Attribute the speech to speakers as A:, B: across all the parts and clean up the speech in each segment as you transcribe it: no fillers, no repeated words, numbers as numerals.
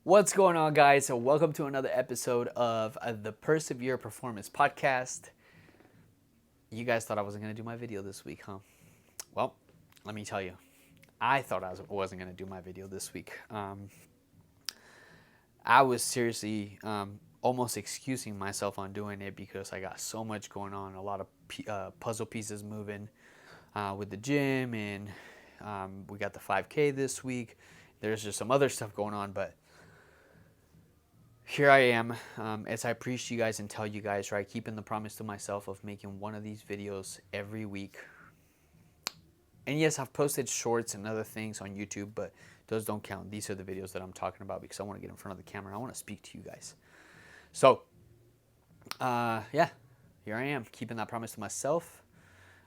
A: What's going on, guys? So welcome to another episode of the Persevere Performance Podcast. You guys thought I wasn't going to do my video this week, huh? Well, let me tell you. I thought I wasn't going to do my video this week. I was seriously almost excusing myself on doing it because I got so much going on, a lot of puzzle pieces moving with the gym, and we got the 5K this week. There's just some other stuff going on, but here I am, as I preach to you guys and tell you guys, right, keeping the promise to myself of making one of these videos every week. And yes, I've posted shorts and other things on YouTube, but those don't count. These are the videos that I'm talking about because I want to get in front of the camera. I want to speak to you guys. So, yeah, here I am, keeping that promise to myself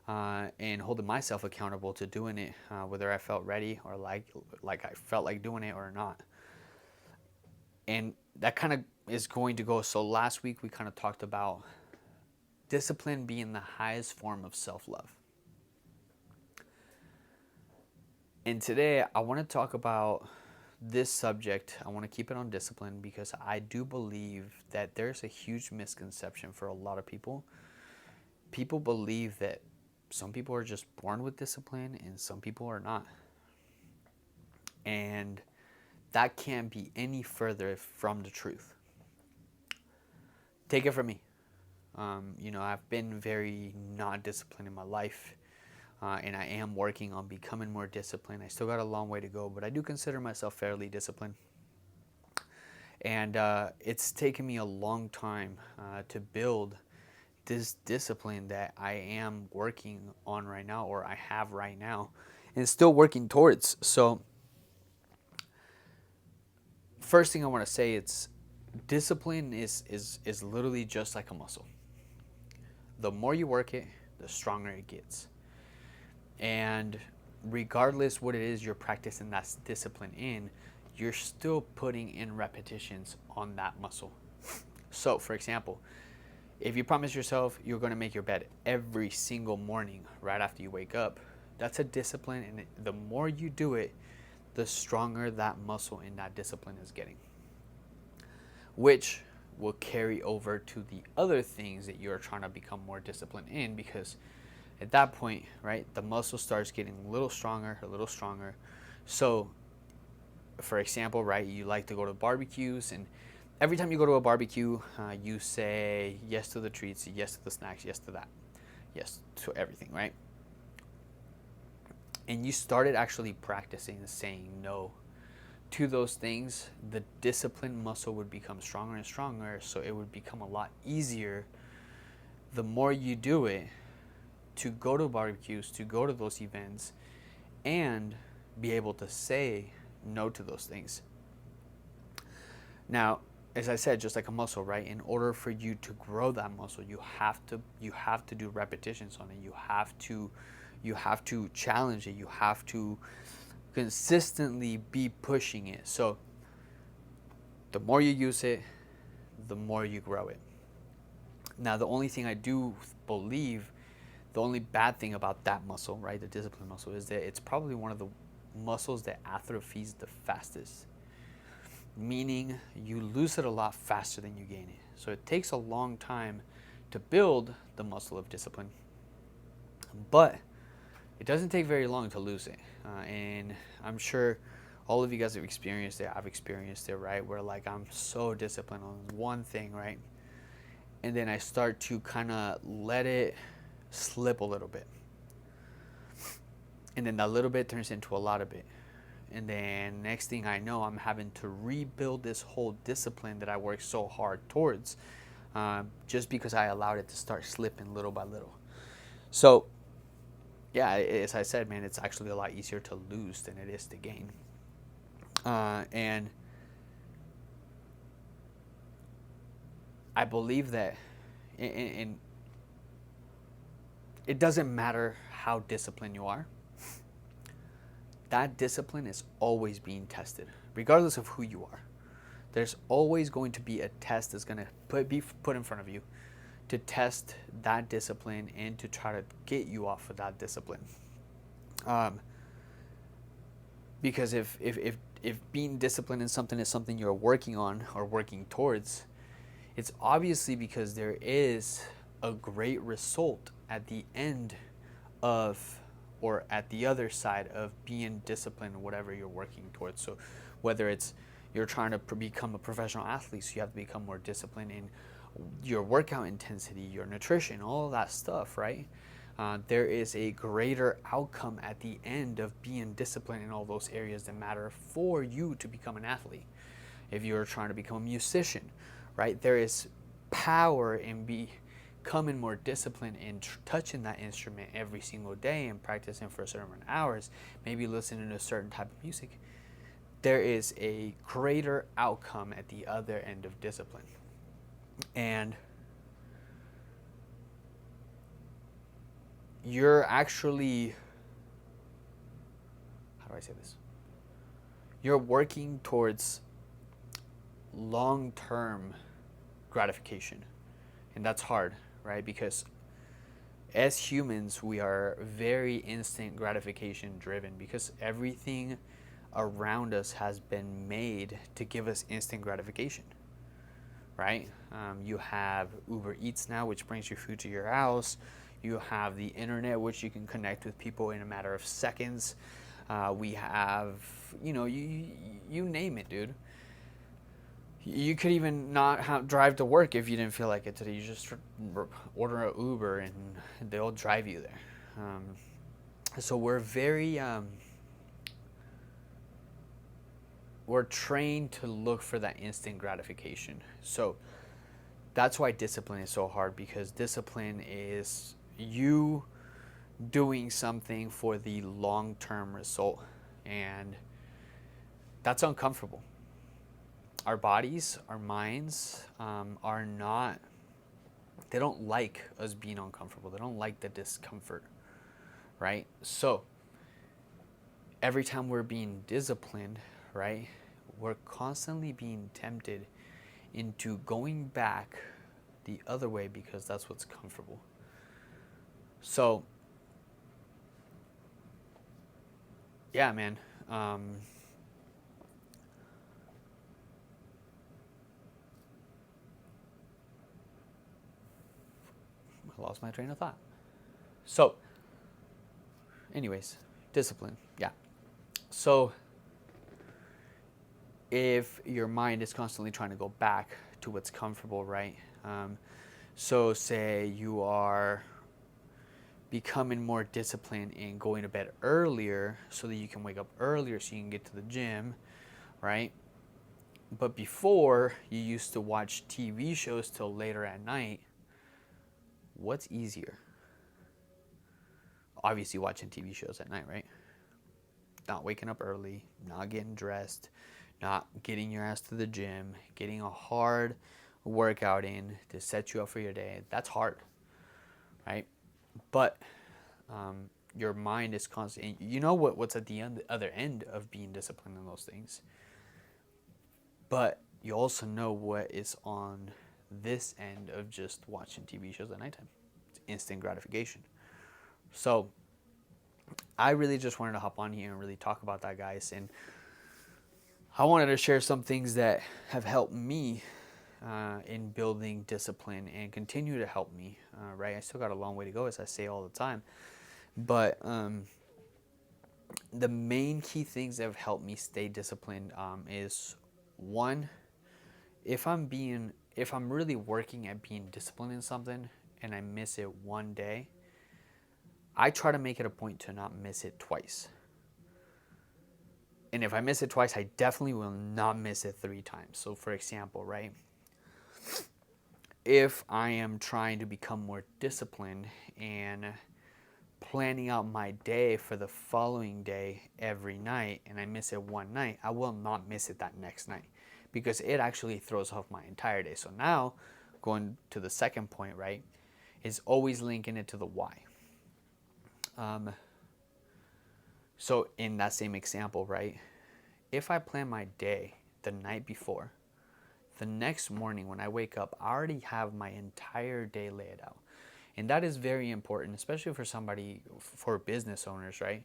A: and holding myself accountable to doing it, whether I felt ready or like I felt like doing it or not. And that kind of is going to go. So last week we kind of talked about discipline being the highest form of self-love. And today I want to talk about this subject. I want to keep it on discipline because I do believe that there's a huge misconception for a lot of people. People believe that some people are just born with discipline and some people are not. And that can't be any further from the truth. Take it from me. I've been very not disciplined in my life, and I am working on becoming more disciplined. I still got a long way to go, but I do consider myself fairly disciplined. And it's taken me a long time to build this discipline that I am working on right now, or I have right now, and still working towards. So first thing I want to say, it's discipline is literally just like a muscle. The more you work it, the stronger it gets. And regardless what it is you're practicing that discipline in, you're still putting in repetitions on that muscle. So, for example, if you promise yourself you're going to make your bed every single morning right after you wake up, that's a discipline, and the more you do it, the stronger that muscle in that discipline is getting, which will carry over to the other things that you're trying to become more disciplined in, because at that point, right, the muscle starts getting a little stronger. So, for example, right, you like to go to barbecues, and every time you go to a barbecue, you say yes to the treats, yes to the snacks, yes to that, yes to everything, right? And you started actually practicing saying no to those things, the discipline muscle would become stronger and stronger, so it would become a lot easier the more you do it to go to barbecues, to go to those events, and be able to say no to those things. Now, as I said, just like a muscle, right? In order for you to grow that muscle, you have to do repetitions on it. You have to challenge it. You have to consistently be pushing it. So the more you use it, the more you grow it. Now, the only thing I do believe, the only bad thing about that muscle, right, the discipline muscle, is that it's probably one of the muscles that atrophies the fastest, meaning you lose it a lot faster than you gain it. So it takes a long time to build the muscle of discipline, but it doesn't take very long to lose it. And I'm sure all of you guys have experienced it. I've experienced it, right? Where like I'm so disciplined on one thing, right? And then I start to kind of let it slip a little bit. And then that little bit turns into a lot of it. And then next thing I know, I'm having to rebuild this whole discipline that I worked so hard towards, just because I allowed it to start slipping little by little. So yeah, as I said, man, it's actually a lot easier to lose than it is to gain. And I believe that, and it doesn't matter how disciplined you are, that discipline is always being tested, regardless of who you are. There's always going to be a test that's going to be put in front of you to test that discipline and to try to get you off of that discipline. Because if if being disciplined in something is something you're working on or working towards, it's obviously because there is a great result at the end of, or at the other side of being disciplined in whatever you're working towards. So whether it's you're trying to become a professional athlete, so you have to become more disciplined in your workout intensity, your nutrition, all of that stuff, right? There is a greater outcome at the end of being disciplined in all those areas that matter for you to become an athlete. If you're trying to become a musician, right, there is power in becoming more disciplined in touching that instrument every single day and practicing for certain hours, maybe listening to a certain type of music. There is a greater outcome at the other end of discipline. And you're actually, how do I say this? You're working towards long-term gratification. And that's hard, right? Because as humans, we are very instant gratification driven because everything around us has been made to give us instant gratification, right? You have Uber Eats now, which brings your food to your house. You have the internet, which you can connect with people in a matter of seconds. We have, you name it, dude. You could even not drive to work if you didn't feel like it today. You just order an Uber and they'll drive you there. So we're very, we're trained to look for that instant gratification. So that's why discipline is so hard, because discipline is you doing something for the long-term result, and that's uncomfortable. Our bodies, our minds are not, they don't like us being uncomfortable. They don't like the discomfort, right? So every time we're being disciplined, right, we're constantly being tempted into going back the other way because that's what's comfortable. So yeah, man. I lost my train of thought. So, anyways, discipline. Yeah. So, if your mind is constantly trying to go back to what's comfortable, right? So, say you are becoming more disciplined in going to bed earlier so that you can wake up earlier so you can get to the gym, right? But before, you used to watch TV shows till later at night. What's easier? Obviously watching TV shows at night, right? Not waking up early, not getting dressed, not getting your ass to the gym, getting a hard workout in to set you up for your day. That's hard, right? But your mind is constant. You know what's at the other end of being disciplined in those things. But you also know what is on this end of just watching TV shows at nighttime. It's instant gratification. So I really just wanted to hop on here and really talk about that, guys. And I wanted to share some things that have helped me in building discipline and continue to help me, right? I still got a long way to go, as I say all the time. But the main key things that have helped me stay disciplined is, one, if I'm really working at being disciplined in something and I miss it one day, I try to make it a point to not miss it twice. And if I miss it twice, I definitely will not miss it 3 times. So for example, right? If I am trying to become more disciplined and planning out my day for the following day every night, and I miss it one night, I will not miss it that next night, because it actually throws off my entire day. So now, going to the second point, right, is always linking it to the why. So in that same example, right, if I plan my day the night before, the next morning when I wake up, I already have my entire day laid out. And that is very important, especially for business owners, right?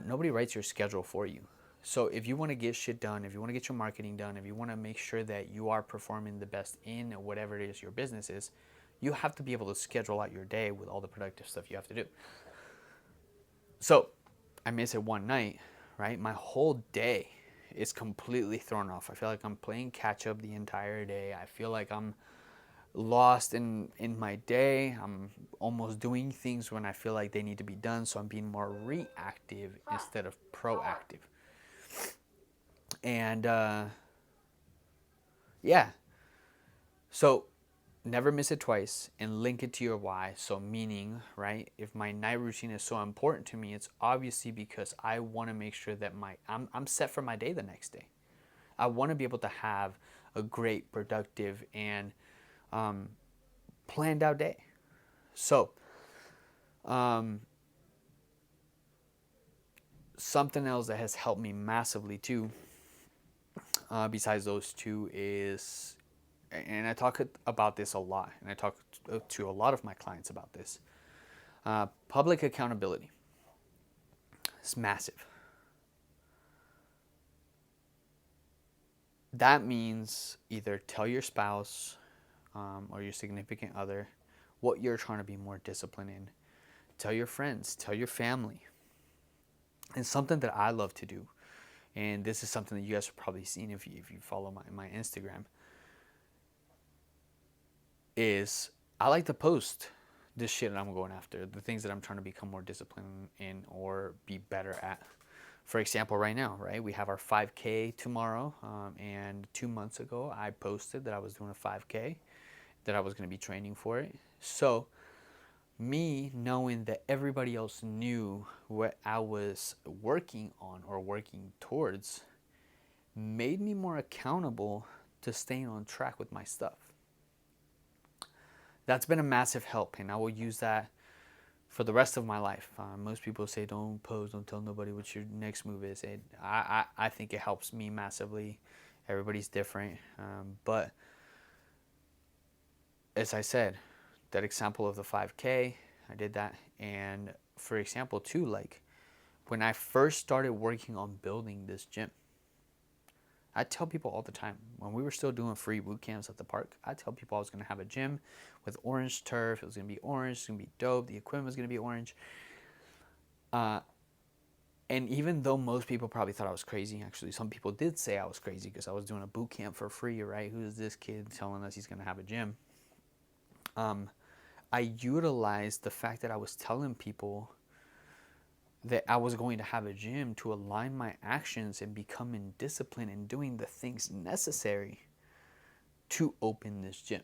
A: Nobody writes your schedule for you. So if you want to get shit done, if you want to get your marketing done, if you want to make sure that you are performing the best in whatever it is your business is, you have to be able to schedule out your day with all the productive stuff you have to do. So I miss it one night, right? My whole day is completely thrown off. I feel like I'm playing catch up the entire day. I feel like I'm lost in my day. I'm almost doing things when I feel like they need to be done. So I'm being more reactive instead of proactive. And yeah, so never miss it twice and link it to your why. So meaning, right, if my night routine is so important to me, it's obviously because I want to make sure that I'm set for my day the next day. I want to be able to have a great, productive, and planned out day. So something else that has helped me massively too, besides those two, is, and I talk about this a lot, and I talk to a lot of my clients about this, public accountability. It's massive. That means either tell your spouse or your significant other what you're trying to be more disciplined in. Tell your friends, tell your family. And something that I love to do, and this is something that you guys have probably seen if you follow my Instagram, is I like to post this shit that I'm going after, the things that I'm trying to become more disciplined in or be better at. For example, right now, right, we have our 5K tomorrow, and 2 months ago I posted that I was doing a 5K, that I was going to be training for it. So me knowing that everybody else knew what I was working on or working towards made me more accountable to staying on track with my stuff. That's been a massive help, and I will use that for the rest of my life. Most people say don't post, don't tell nobody what your next move is. I think it helps me massively. Everybody's different, but as I said, that example of the 5K, I did that. And for example too, like when I first started working on building this gym, I tell people all the time, when we were still doing free boot camps at the park, I tell people I was going to have a gym with orange turf. It was going to be orange. It's going to be dope. The equipment was going to be orange. And even though most people probably thought I was crazy, actually, some people did say I was crazy because I was doing a boot camp for free, right? Who is this kid telling us he's going to have a gym? I utilized the fact that I was telling people that I was going to have a gym to align my actions and becoming disciplined and doing the things necessary to open this gym.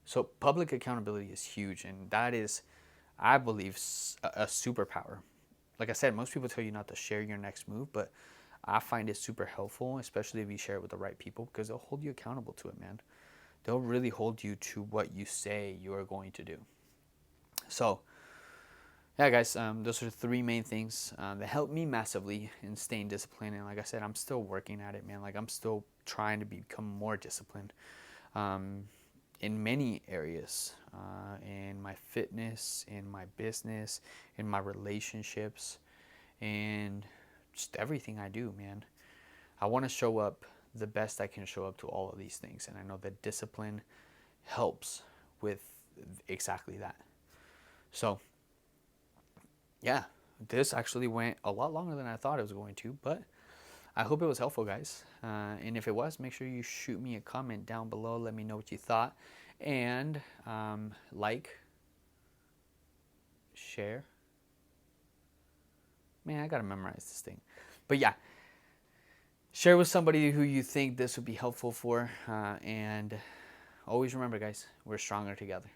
A: So public accountability is huge, and that is, I believe, a superpower. Like I said, most people tell you not to share your next move, but I find it super helpful, especially if you share it with the right people, because they'll hold you accountable to it, man. They'll really hold you to what you say you are going to do. So yeah, guys, those are three main things that helped me massively in staying disciplined. And like I said, I'm still working at it, man. Like I'm still trying to become more disciplined in many areas, in my fitness, in my business, in my relationships, and just everything I do, man. I want to show up the best I can show up to all of these things. And I know that discipline helps with exactly that. So yeah, this actually went a lot longer than I thought it was going to, but I hope it was helpful, guys. And if it was, make sure you shoot me a comment down below. Let me know what you thought. And like, share. Man, I got to memorize this thing. But yeah, share with somebody who you think this would be helpful for. And always remember, guys, we're stronger together.